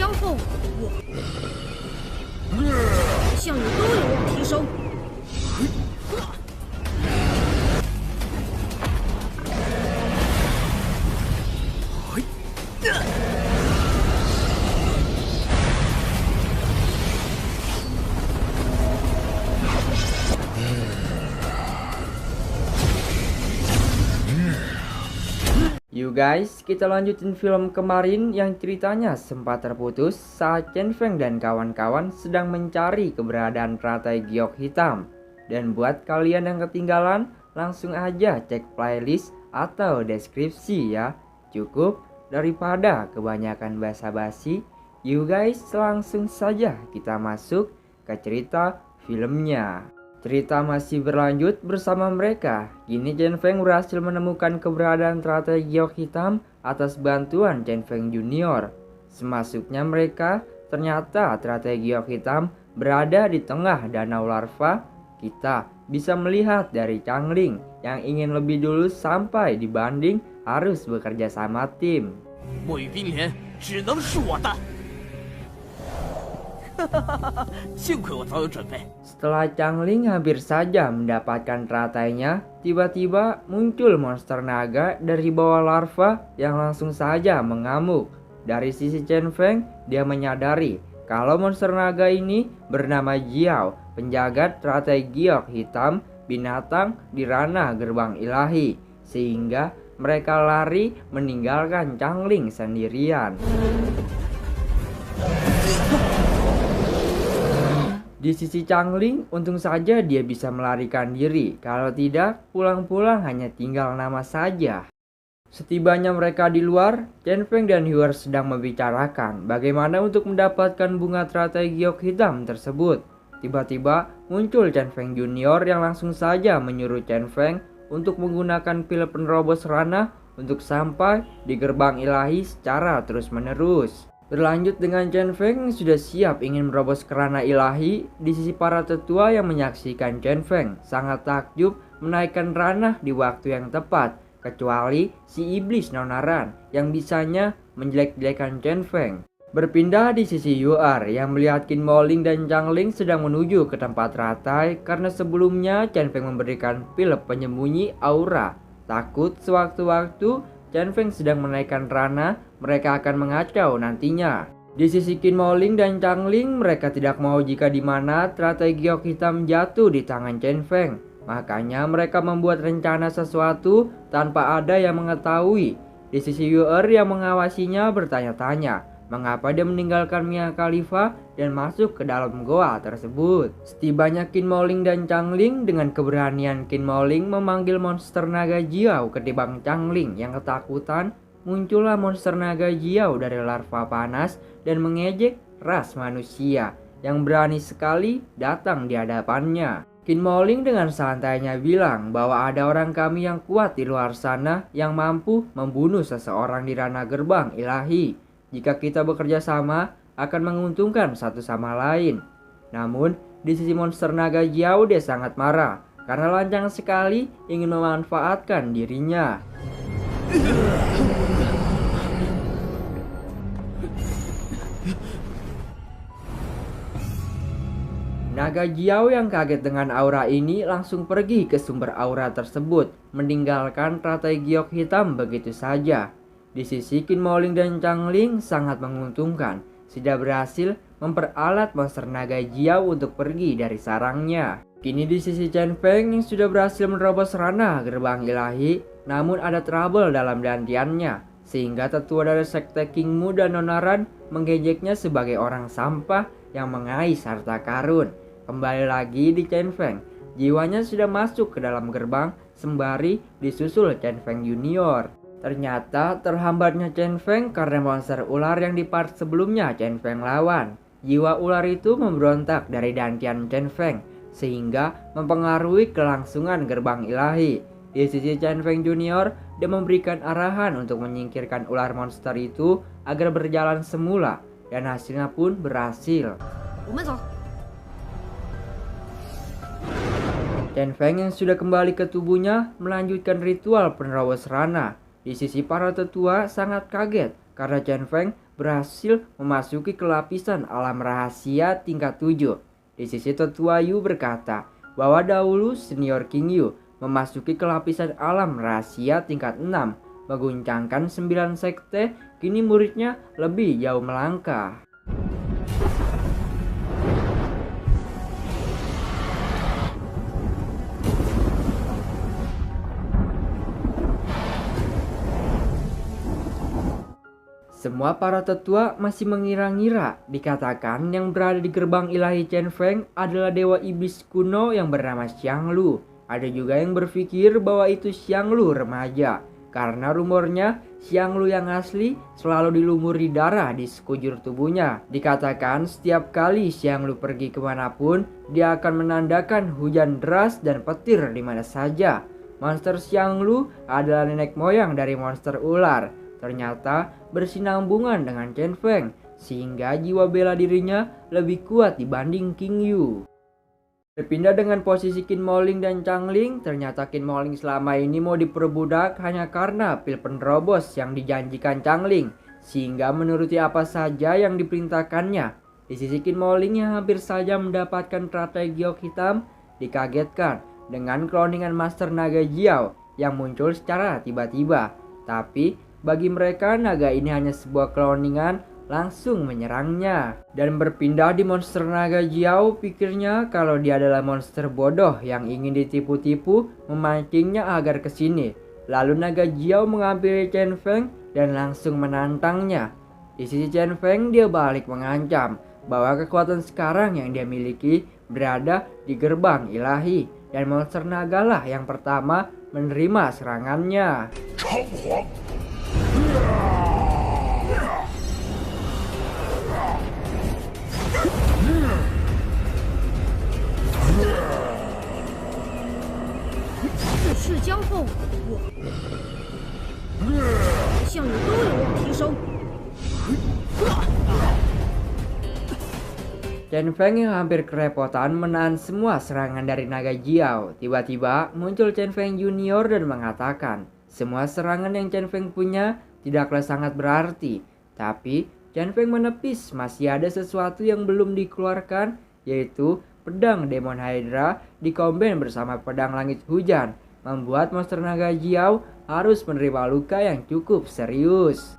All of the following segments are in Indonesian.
交后，我项羽都有望提升。 Yuk guys, kita lanjutin film kemarin yang ceritanya sempat terputus saat Chen Feng dan kawan-kawan sedang mencari keberadaan teratai giok hitam. Dan buat kalian yang ketinggalan, langsung aja cek playlist atau deskripsi ya. Cukup daripada kebanyakan basa-basi. Yuk guys, langsung saja kita masuk ke cerita filmnya. Cerita masih berlanjut bersama mereka. Kini Chen Feng berhasil menemukan keberadaan teratai giok hitam atas bantuan Chen Feng Junior. Semasuknya mereka, ternyata teratai giok hitam berada di tengah danau larva. Kita bisa melihat dari Changling yang ingin lebih dulu sampai dibanding harus bekerja sama tim. 墨雨冰莲只能是我的。幸亏我早有准备。 Setelah Changling hampir saja mendapatkan teratainya, tiba-tiba muncul monster naga dari bawah larva yang langsung saja mengamuk. Dari sisi Chen Feng, dia menyadari kalau monster naga ini bernama Jiao, penjaga teratai giok hitam, binatang di ranah gerbang ilahi, sehingga mereka lari meninggalkan Changling sendirian. Di sisi Changling, untung saja dia bisa melarikan diri. Kalau tidak, pulang-pulang hanya tinggal nama saja. Setibanya mereka di luar, Chen Feng dan Huer sedang membicarakan bagaimana untuk mendapatkan bunga teratai giok hitam tersebut. Tiba-tiba muncul Chen Feng Junior yang langsung saja menyuruh Chen Feng untuk menggunakan pil penerobos ranah untuk sampai di gerbang ilahi secara terus-menerus. Berlanjut dengan Chen Feng yang sudah siap ingin merobos ke ranah ilahi. Di sisi para tetua yang menyaksikan Chen Feng sangat takjub menaikkan ranah di waktu yang tepat, kecuali si iblis Nonaran yang bisanya menjelek-jelekan Chen Feng. Berpindah di sisi Yu'er yang melihat Qin Moling dan Changling sedang menuju ke tempat teratai karena sebelumnya Chen Feng memberikan pil penyembunyi aura. Takut sewaktu-waktu Chen Feng sedang menaikkan ranah, mereka akan mengacau nantinya. Di sisi Qin Moling dan Changling, mereka tidak mau jika di mana teratai giok hitam jatuh di tangan Chen Feng. Makanya mereka membuat rencana sesuatu tanpa ada yang mengetahui. Di sisi Yu'er yang mengawasinya bertanya-tanya mengapa dia meninggalkan Mia Khalifa dan masuk ke dalam goa tersebut. Setibanya Qin Moling dan Changling, dengan keberanian Qin Moling memanggil monster naga Jiao ketimbang Changling yang ketakutan, muncullah monster naga Jiao dari larva panas dan mengejek ras manusia yang berani sekali datang di hadapannya. Qin Moling dengan santainya bilang bahwa ada orang kami yang kuat di luar sana yang mampu membunuh seseorang di ranah gerbang ilahi. Jika kita bekerja sama, akan menguntungkan satu sama lain. Namun, di sisi monster naga Jiao dia sangat marah karena lancang sekali ingin memanfaatkan dirinya. Naga Jiao yang kaget dengan aura ini langsung pergi ke sumber aura tersebut, meninggalkan teratai giok hitam begitu saja. Di sisi Qin Moling dan Changling sangat menguntungkan, sudah berhasil memperalat monster naga Jiao untuk pergi dari sarangnya. Kini di sisi Chen Feng yang sudah berhasil menerobos ranah gerbang ilahi, namun ada trouble dalam dantiannya, sehingga tetua dari sekte King Mu dan Nonaran menggejeknya sebagai orang sampah yang mengais harta karun. Kembali lagi di Chen Feng, jiwanya sudah masuk ke dalam gerbang sembari disusul Chen Feng Junior. Ternyata terhambatnya Chen Feng karena monster ular yang di part sebelumnya Chen Feng lawan. Jiwa ular itu memberontak dari dantian Chen Feng sehingga mempengaruhi kelangsungan gerbang ilahi. Di sisi Chen Feng Junior, dia memberikan arahan untuk menyingkirkan ular monster itu agar berjalan semula dan hasilnya pun berhasil. Chen Feng yang sudah kembali ke tubuhnya melanjutkan ritual penerobos ranah. Di sisi para tetua sangat kaget karena Chen Feng berhasil memasuki ke lapisan alam rahasia tingkat 7. Di sisi tetua Yu berkata bahwa dahulu senior King Yu memasuki ke lapisan alam rahasia tingkat 6, mengguncangkan 9 sekte. Kini muridnya lebih jauh melangkah. Semua para tetua masih mengira-ngira. Dikatakan yang berada di gerbang ilahi Chen Feng adalah dewa iblis kuno yang bernama Xianglu. Ada juga yang berpikir bahwa itu Xianglu remaja, karena rumornya Xianglu yang asli selalu dilumuri darah di sekujur tubuhnya. Dikatakan setiap kali Xianglu pergi kemanapun, dia akan menandakan hujan deras dan petir di mana saja. Monster Xianglu adalah nenek moyang dari monster ular. Ternyata bersinambungan dengan Chen Feng, sehingga jiwa bela dirinya lebih kuat dibanding King Yu. Berpindah dengan posisi Qin Moling dan Changling, ternyata Qin Moling selama ini mau diperbudak hanya karena pil penerobos yang dijanjikan Changling, sehingga menuruti apa saja yang diperintahkannya. Di sisi Qin Moling yang hampir saja mendapatkan teratai giok hitam, dikagetkan dengan cloningan Master Naga Jiao yang muncul secara tiba-tiba. Tapi bagi mereka naga ini hanya sebuah cloningan, langsung menyerangnya. Dan berpindah di monster naga Jiao, pikirnya kalau dia adalah monster bodoh yang ingin ditipu-tipu, memancingnya agar kesini. Lalu naga Jiao mengambil Chen Feng dan langsung menantangnya. Di sisi Chen Feng dia balik mengancam bahwa kekuatan sekarang yang dia miliki berada di gerbang ilahi, dan monster naga lah yang pertama menerima serangannya. Chen Feng yang hampir kerepotan menahan semua serangan dari naga Jiao. Tiba-tiba muncul Chen Feng Junior dan mengatakan, semua serangan yang Chen Feng punya tidaklah sangat berarti. Tapi Chen Feng menepis, masih ada sesuatu yang belum dikeluarkan, yaitu pedang Demon Hydra dikomben bersama pedang langit hujan, membuat monster naga Jiao harus menerima luka yang cukup serius.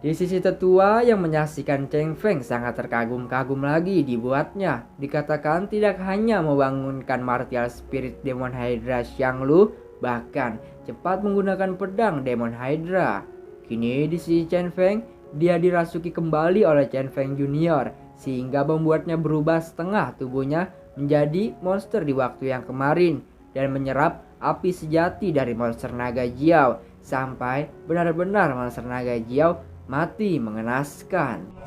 Di sisi tetua yang menyaksikan Chen Feng sangat terkagum-kagum lagi dibuatnya. Dikatakan tidak hanya membangunkan martial spirit Demon Hydra Xianglu, bahkan cepat menggunakan pedang Demon Hydra. Kini di sisi Chen Feng, dia dirasuki kembali oleh Chen Feng Junior, sehingga membuatnya berubah setengah tubuhnya menjadi monster di waktu yang kemarin, dan menyerap api sejati dari monster naga Jiao, sampai benar-benar monster naga Jiao mati mengenaskan.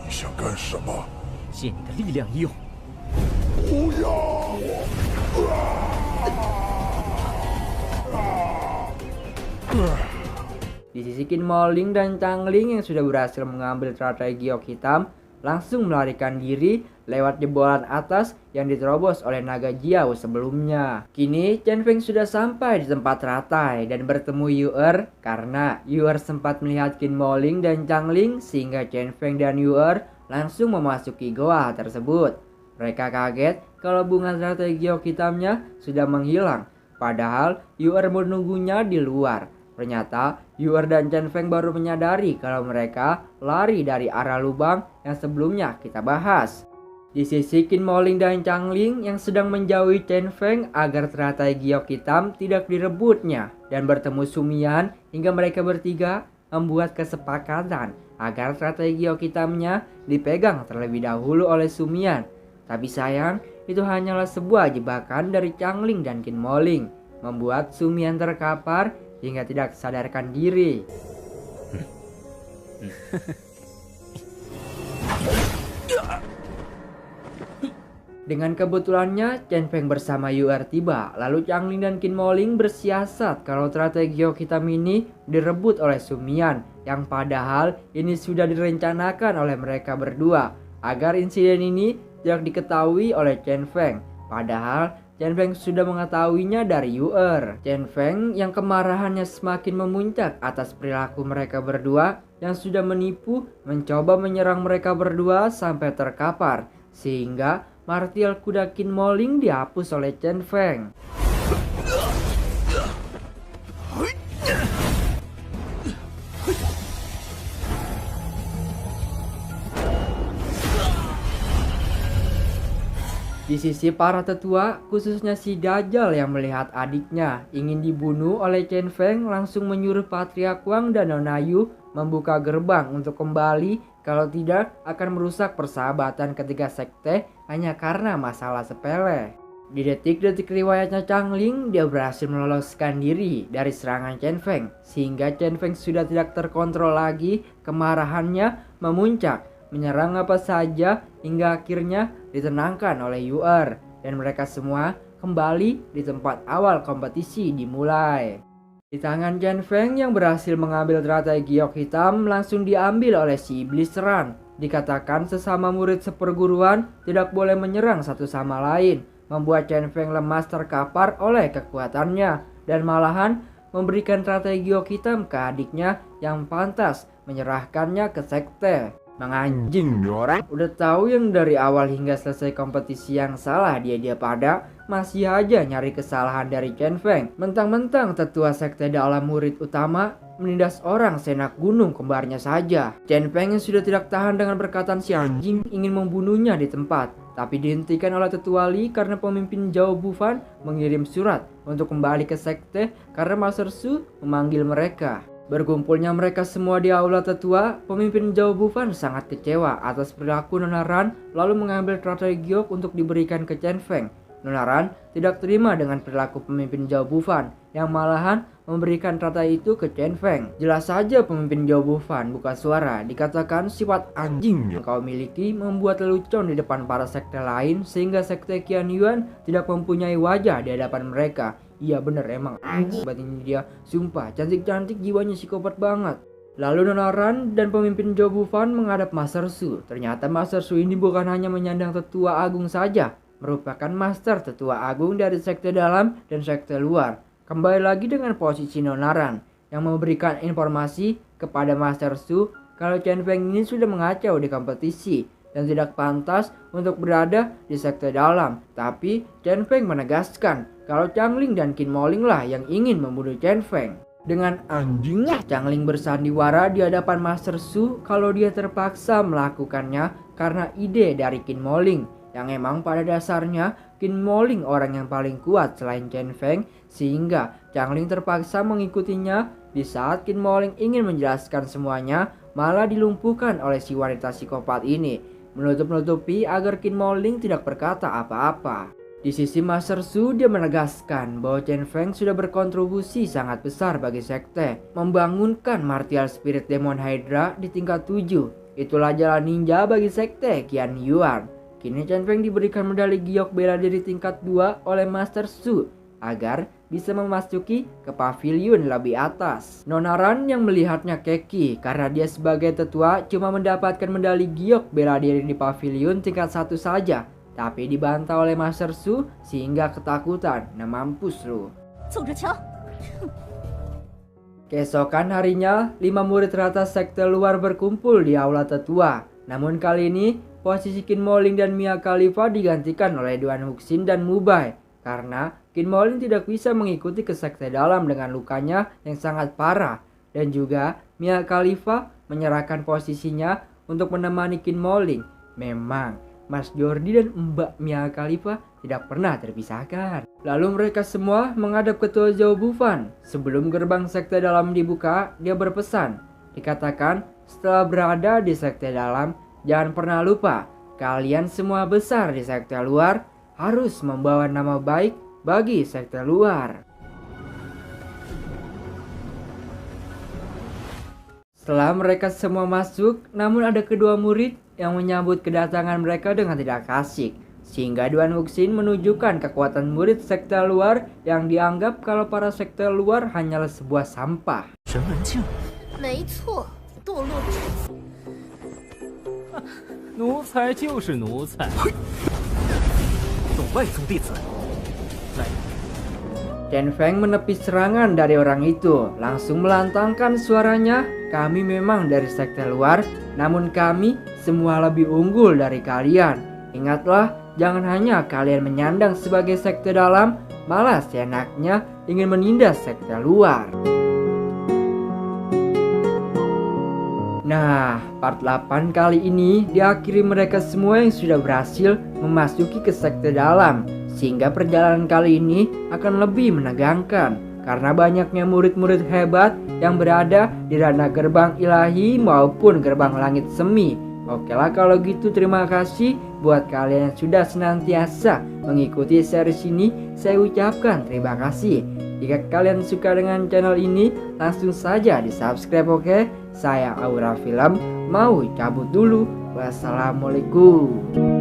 Di sisi Qin Moling dan Changling yang sudah berhasil mengambil teratai giok hitam, langsung melarikan diri lewat jebolan atas yang diterobos oleh naga Jiao sebelumnya. Kini Chen Feng sudah sampai di tempat teratai dan bertemu Yu'er, karena Yu'er sempat melihat Qin Moling dan Changling, sehingga Chen Feng dan Yu'er langsung memasuki goa tersebut. Mereka kaget kalau bunga teratai giok hitamnya sudah menghilang, padahal Yu'er menunggunya di luar. Ternyata Yu'er dan Chen Feng baru menyadari kalau mereka lari dari arah lubang yang sebelumnya kita bahas. Di sisi Qin Moling dan Changling yang sedang menjauhi Chen Feng agar teratai giok hitam tidak direbutnya, dan bertemu Sumian hingga mereka bertiga membuat kesepakatan agar teratai giok hitamnya dipegang terlebih dahulu oleh Sumian. Tapi sayang, itu hanyalah sebuah jebakan dari Changling dan Qin Moling, membuat Sumian terkapar hingga tidak sadarkan diri. Dengan kebetulannya, Chen Feng bersama Yu'er tiba, lalu Changling dan Qin Moling bersiasat kalau strategi giok hitam ini direbut oleh Sumian, yang padahal ini sudah direncanakan oleh mereka berdua, agar insiden ini tidak diketahui oleh Chen Feng. Padahal Chen Feng sudah mengetahuinya dari Yu'er. Chen Feng yang kemarahannya semakin memuncak atas perilaku mereka berdua yang sudah menipu, mencoba menyerang mereka berdua sampai terkapar, sehingga martial kuda Qin Moling dihapus oleh Chen Feng. Di sisi para tetua, khususnya si Dajjal yang melihat adiknya ingin dibunuh oleh Chen Feng, langsung menyuruh Patriark Wang dan Nona Yu membuka gerbang untuk kembali, kalau tidak akan merusak persahabatan ketiga sekte hanya karena masalah sepele. Di detik-detik riwayatnya Changling, dia berhasil meloloskan diri dari serangan Chen Feng, sehingga Chen Feng sudah tidak terkontrol lagi, kemarahannya memuncak, menyerang apa saja hingga akhirnya ditenangkan oleh Yu'er, dan mereka semua kembali di tempat awal kompetisi dimulai. Di tangan Chen Feng yang berhasil mengambil strategi giok hitam langsung diambil oleh si iblis seran. Dikatakan sesama murid seperguruan tidak boleh menyerang satu sama lain, membuat Chen Feng lemas terkapar oleh kekuatannya, dan malahan memberikan strategi giok hitam ke adiknya yang pantas menyerahkannya ke sekte. Menganjing orang, udah tahu yang dari awal hingga selesai kompetisi yang salah dia pada, masih aja nyari kesalahan dari Chen Feng. Mentang-mentang tetua sekte dalam murid utama menindas orang senak gunung kembarnya saja. Chen Feng yang sudah tidak tahan dengan perkataan si anjing ingin membunuhnya di tempat, tapi dihentikan oleh tetua Li karena pemimpin Zhao Bufan mengirim surat untuk kembali ke sekte karena Master Su memanggil mereka. Berkumpulnya mereka semua di aula tetua, pemimpin Zhao Bufan sangat kecewa atas perilaku Nona Ran, lalu mengambil strategi giok untuk diberikan ke Chen Feng. Nona Ran tidak terima dengan perilaku pemimpin Zhao Bufan, yang malahan memberikan strategi itu ke Chen Feng. Jelas saja pemimpin Zhao Bufan buka suara, dikatakan sifat anjing yang kau miliki membuat lelucon di depan para sekte lain, sehingga sekte Qian Yuan tidak mempunyai wajah di hadapan mereka. Iya bener emang anjing banget ini dia, sumpah cantik-cantik jiwanya psikopat banget. Lalu Nona Ran dan pemimpin Zhao Bufan menghadap Master Su. Ternyata Master Su ini bukan hanya menyandang tetua agung saja, merupakan master tetua agung dari sekte dalam dan sekte luar. Kembali lagi dengan posisi Nona Ran yang memberikan informasi kepada Master Su kalau Chen Feng ini sudah mengacau di kompetisi dan tidak pantas untuk berada di sekte dalam. Tapi Chen Feng menegaskan kalau Changling dan Qin Moling lah yang ingin membunuh Chen Feng. Dengan anjingnya Changling bersandiwara di hadapan Master Su kalau dia terpaksa melakukannya karena ide dari Qin Moling, yang emang pada dasarnya Qin Moling orang yang paling kuat selain Chen Feng, sehingga Changling terpaksa mengikutinya. Di saat Qin Moling ingin menjelaskan semuanya, malah dilumpuhkan oleh si wanita psikopat ini, menutup-nutupi agar Qin Moling tidak berkata apa-apa. Di sisi Master Su, dia menegaskan bahwa Chen Feng sudah berkontribusi sangat besar bagi sekte, membangunkan martial spirit Demon Hydra di tingkat 7. Itulah jalan ninja bagi sekte Qian Yuan. Kini Chen Feng diberikan medali giok bela diri tingkat 2 oleh Master Su agar bisa memasuki ke pavilion lebih atas. Nona Ran yang melihatnya keki karena dia sebagai tetua cuma mendapatkan medali giok bela diri di pavilion tingkat 1 saja, tapi dibantah oleh Master Su sehingga ketakutan. Nah mampus lu. Keesokan harinya, 5 murid teratas sekte luar berkumpul di aula tetua. Namun kali ini, posisi Qin Moling dan Mia Khalifa digantikan oleh Duan Huxin dan Mubai, karena Qin Moling tidak bisa mengikuti ke sekte dalam dengan lukanya yang sangat parah. Dan juga Mia Khalifa menyerahkan posisinya untuk menemani Qin Moling. Memang Mas Jordi dan Mbak Mia Khalifa tidak pernah terpisahkan. Lalu mereka semua menghadap ketua Zhao Bufan. Sebelum gerbang sekte dalam dibuka, dia berpesan. Dikatakan setelah berada di sekte dalam, jangan pernah lupa, kalian semua besar di sekte luar harus membawa nama baik bagi sekte luar. Setelah mereka semua masuk, namun ada kedua murid yang menyambut kedatangan mereka dengan tidak asik. sehingga Duan Wuxin menunjukkan kekuatan murid sekte luar yang dianggap kalau para sekte luar hanyalah sebuah sampah. 神文镜，没错，堕落至此。奴才就是奴才。懂外宗弟子。来， Chen Feng menepis serangan dari orang itu, langsung melantangkan suaranya, "Kami memang dari sekte luar, namun kami semua lebih unggul dari kalian. Ingatlah, jangan hanya kalian menyandang sebagai sekte dalam, malah seenaknya ingin menindas sekte luar." Nah, part 8 kali ini diakhiri mereka semua yang sudah berhasil memasuki ke sekte dalam, sehingga perjalanan kali ini akan lebih menegangkan karena banyaknya murid-murid hebat yang berada di ranah gerbang ilahi maupun gerbang langit semi. Oke lah kalau gitu, terima kasih buat kalian yang sudah senantiasa mengikuti series ini. Saya ucapkan terima kasih. Jika kalian suka dengan channel ini, langsung saja di subscribe, oke? Saya Aura Film mau cabut dulu. Wassalamualaikum.